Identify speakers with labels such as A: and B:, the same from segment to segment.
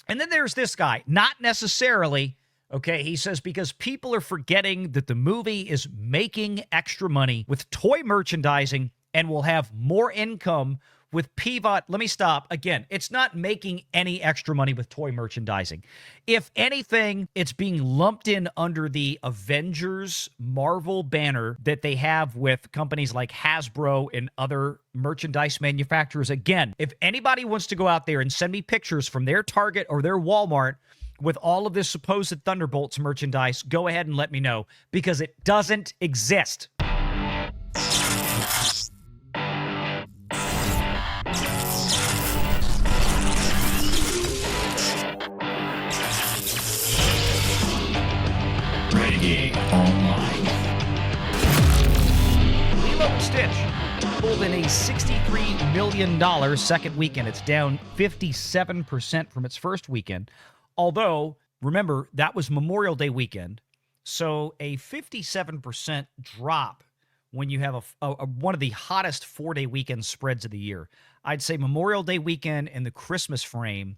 A: And then there's this guy, not necessarily, okay, he says because people are forgetting that the movie is making extra money with toy merchandising and will have more income with pivot. Let me stop. Again, it's not making any extra money with toy merchandising. If anything, it's being lumped in under the Avengers Marvel banner that they have with companies like Hasbro and other merchandise manufacturers. Again, if anybody wants to go out there and send me pictures from their Target or their Walmart with all of this supposed Thunderbolts merchandise, go ahead and let me know, because it doesn't exist.
B: Renegade Online.
A: Lilo and Stitch pulled in a $63 million second weekend. It's down 57% from its first weekend. Although, remember, that was Memorial Day weekend. So a 57% drop when you have one of the hottest 4-day weekend spreads of the year. I'd say Memorial Day weekend and the Christmas frame,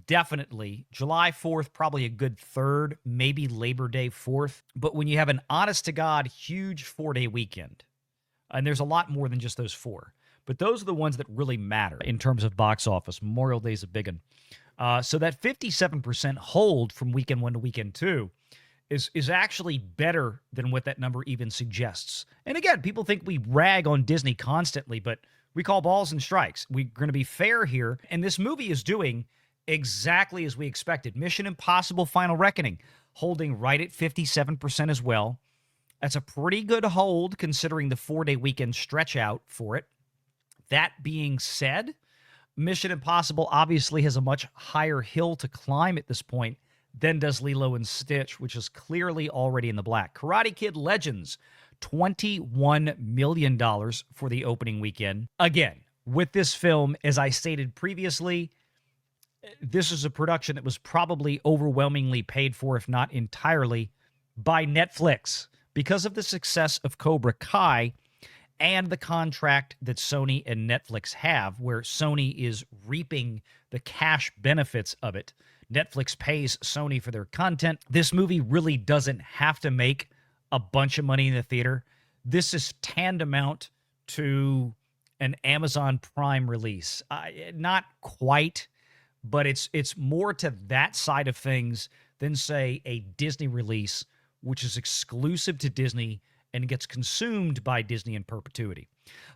A: definitely. July 4th, probably a good third, maybe Labor Day 4th. But when you have an honest-to-God huge 4-day weekend, and there's a lot more than just those four, but those are the ones that really matter in terms of box office. Memorial Day is a big one. So that 57% hold from weekend 1 to weekend 2 is actually better than what that number even suggests. And again, people think we rag on Disney constantly, but we call balls and strikes. We're going to be fair here, and this movie is doing exactly as we expected. Mission Impossible Final Reckoning holding right at 57% as well. That's a pretty good hold considering the 4-day weekend stretch out for it. That being said, Mission Impossible obviously has a much higher hill to climb at this point than does Lilo and Stitch, which is clearly already in the black. Karate Kid Legends, $21 million for the opening weekend. Again, with this film, as I stated previously, this is a production that was probably overwhelmingly paid for, if not entirely, by Netflix because of the success of Cobra Kai and the contract that Sony and Netflix have, where Sony is reaping the cash benefits of it. Netflix pays Sony for their content. This movie really doesn't have to make a bunch of money in the theater. This is tantamount to an Amazon Prime release. Not quite, but it's more to that side of things than, say, a Disney release, which is exclusive to Disney and gets consumed by Disney in perpetuity.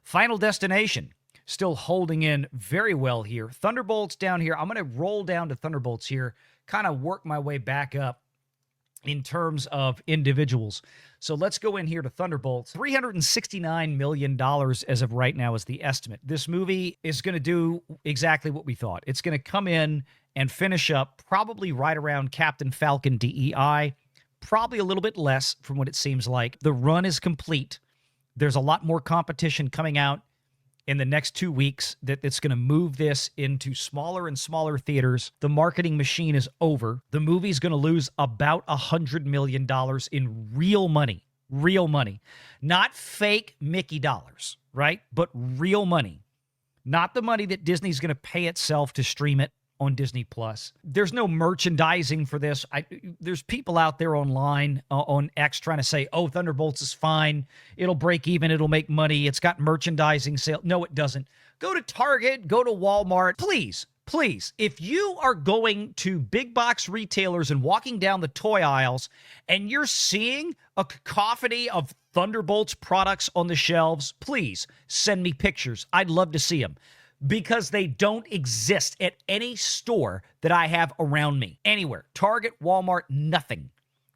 A: Final Destination, still holding in very well here. Thunderbolts down here. I'm going to roll down to Thunderbolts here, kind of work my way back up in terms of individuals. So let's go in here to Thunderbolts. $369 million as of right now is the estimate. This movie is going to do exactly what we thought. It's going to come in and finish up probably right around Captain Falcon DEI, probably a little bit less from what it seems like. The run is complete. There's a lot more competition coming out in the next 2 weeks that's going to move this into smaller and smaller theaters. The marketing machine is over. The movie's going to lose about $100 million in real money, not fake Mickey dollars, right? But real money, not the money that Disney's going to pay itself to stream it on Disney Plus. There's no merchandising for this. There's people out there online on X trying to say, oh, Thunderbolts is fine. It'll break even. It'll make money. It's got merchandising sale. No, it doesn't. Go to Target. Go to Walmart. Please, if you are going to big box retailers and walking down the toy aisles and you're seeing a cacophony of Thunderbolts products on the shelves, please send me pictures. I'd love to see them, because they don't exist at any store that I have around me. Anywhere. Target, Walmart, nothing.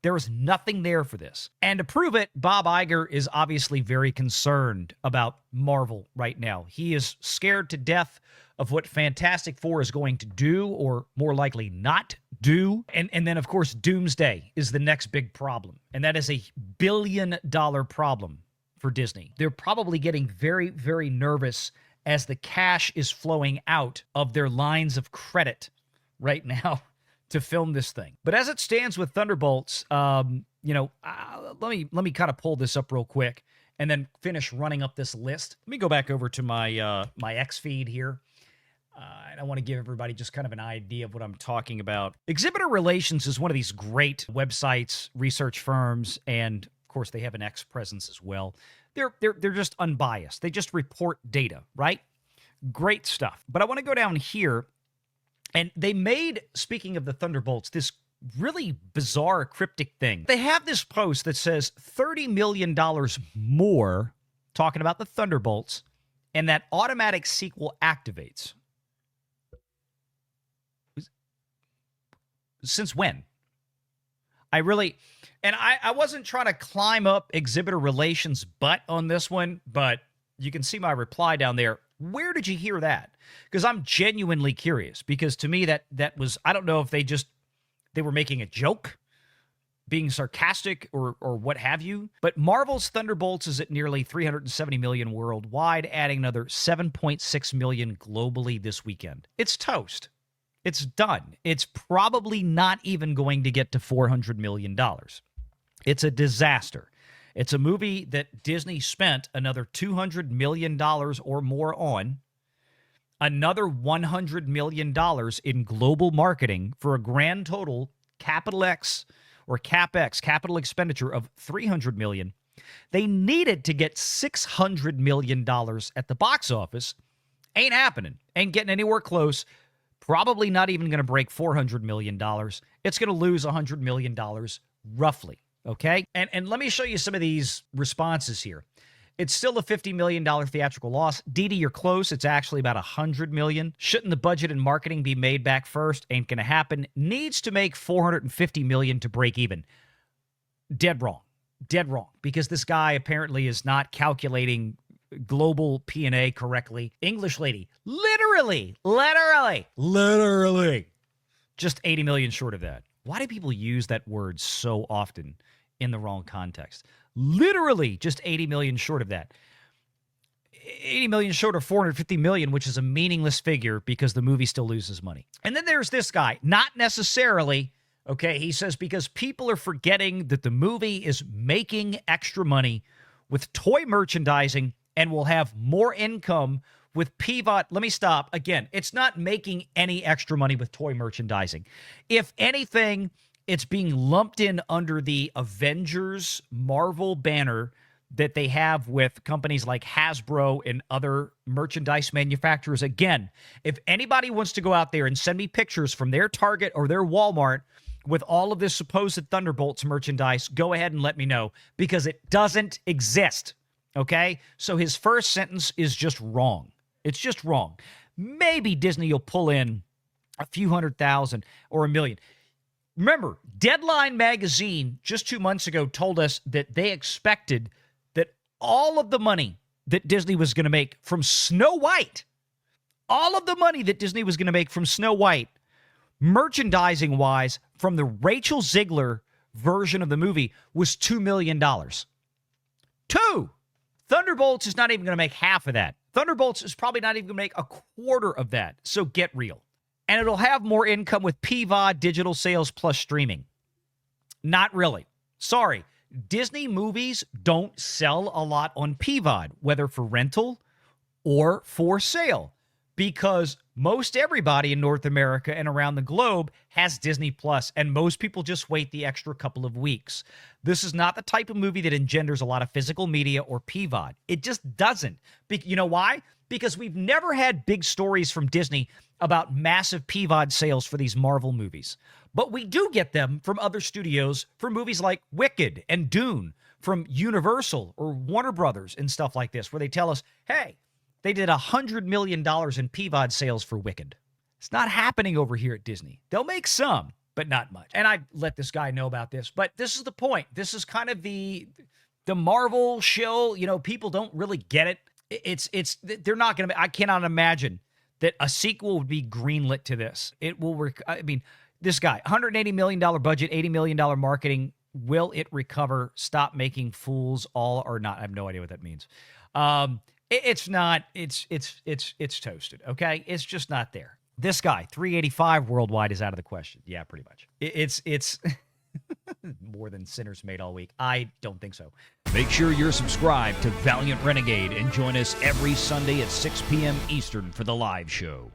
A: There is nothing there for this. And to prove it, Bob Iger is obviously very concerned about Marvel right now. He is scared to death of what Fantastic Four is going to do, or more likely not do. And then, of course, Doomsday is the next big problem. And that is a billion-dollar problem for Disney. They're probably getting very, very nervous as the cash is flowing out of their lines of credit right now to film this thing. But as it stands with Thunderbolts, let me kind of pull this up real quick and then finish running up this list. Let me go back over to my my X feed here. I want to give everybody just kind of an idea of what I'm talking about. Exhibitor Relations is one of these great websites, research firms, and of course they have an X presence as well. They're just unbiased. They just report data, right? Great stuff. But I want to go down here, and they made, speaking of the Thunderbolts, this really bizarre, cryptic thing. They have this post that says $30 million more, talking about the Thunderbolts, and that automatic sequel activates. Since when? I wasn't trying to climb up exhibitor relations butt on this one, but you can see my reply down there. Where did you hear that? Because I'm genuinely curious, because to me that was, I don't know if they were making a joke, being sarcastic or what have you, but Marvel's Thunderbolts is at nearly $370 million worldwide, adding another $7.6 million globally this weekend. It's toast. It's done. It's probably not even going to get to $400 million. It's a disaster. It's a movie that Disney spent another $200 million or more on, another $100 million in global marketing for a grand total capital X or CapEx, capital expenditure of $300 million. They needed to get $600 million at the box office. Ain't happening. Ain't getting anywhere close. Probably not even going to break $400 million. It's going to lose $100 million roughly, okay? And let me show you some of these responses here. It's still a $50 million theatrical loss. Dee Dee, you're close. It's actually about $100 million. Shouldn't the budget and marketing be made back first? Ain't going to happen. Needs to make $450 million to break even. Dead wrong. Dead wrong. Because this guy apparently is not calculating global P&A correctly. English lady, literally, just 80 million short of that. Why do people use that word so often in the wrong context? Literally, just 80 million short of that. 80 million short of 450 million, which is a meaningless figure because the movie still loses money. And then there's this guy, not necessarily, okay, he says because people are forgetting that the movie is making extra money with toy merchandising and will have more income with PVOD. Let me stop. Again, it's not making any extra money with toy merchandising. If anything, it's being lumped in under the Avengers Marvel banner that they have with companies like Hasbro and other merchandise manufacturers. Again, if anybody wants to go out there and send me pictures from their Target or their Walmart with all of this supposed Thunderbolts merchandise, go ahead and let me know, because it doesn't exist. Okay? So his first sentence is just wrong. It's just wrong. Maybe Disney will pull in a few 100,000 or $1 million. Remember, Deadline magazine just 2 months ago told us that they expected that all of the money that Disney was going to make from Snow White, merchandising-wise, from the Rachel Ziegler version of the movie was $2 million. Thunderbolts is not even going to make half of that. Thunderbolts is probably not even going to make a quarter of that. So get real. And it'll have more income with PVOD, digital sales, plus streaming. Not really. Sorry. Disney movies don't sell a lot on PVOD, whether for rental or for sale, because most everybody in North America and around the globe has Disney Plus, and most people just wait the extra couple of weeks. This is not the type of movie that engenders a lot of physical media or PVOD. It just doesn't. You know why? Because we've never had big stories from Disney about massive PVOD sales for these Marvel movies. But we do get them from other studios for movies like Wicked and Dune, from Universal or Warner Brothers and stuff like this, where they tell us, hey, they did $100 million in PVOD sales for Wicked. It's not happening over here at Disney. They'll make some, but not much. And I let this guy know about this, but this is the point. This is kind of the Marvel show. You know, people don't really get it. They're not going to, I cannot imagine that a sequel would be greenlit to this. It will, this guy, $180 million budget, $80 million marketing. Will it recover? Stop making fools all or not. I have no idea what that means. It's not, it's toasted. Okay. It's just not there. This guy, 385 worldwide, is out of the question. Yeah, pretty much. It's more than Sinners made all week. I don't think so.
B: Make sure you're subscribed to Valiant Renegade and join us every Sunday at 6 p.m. Eastern for the live show.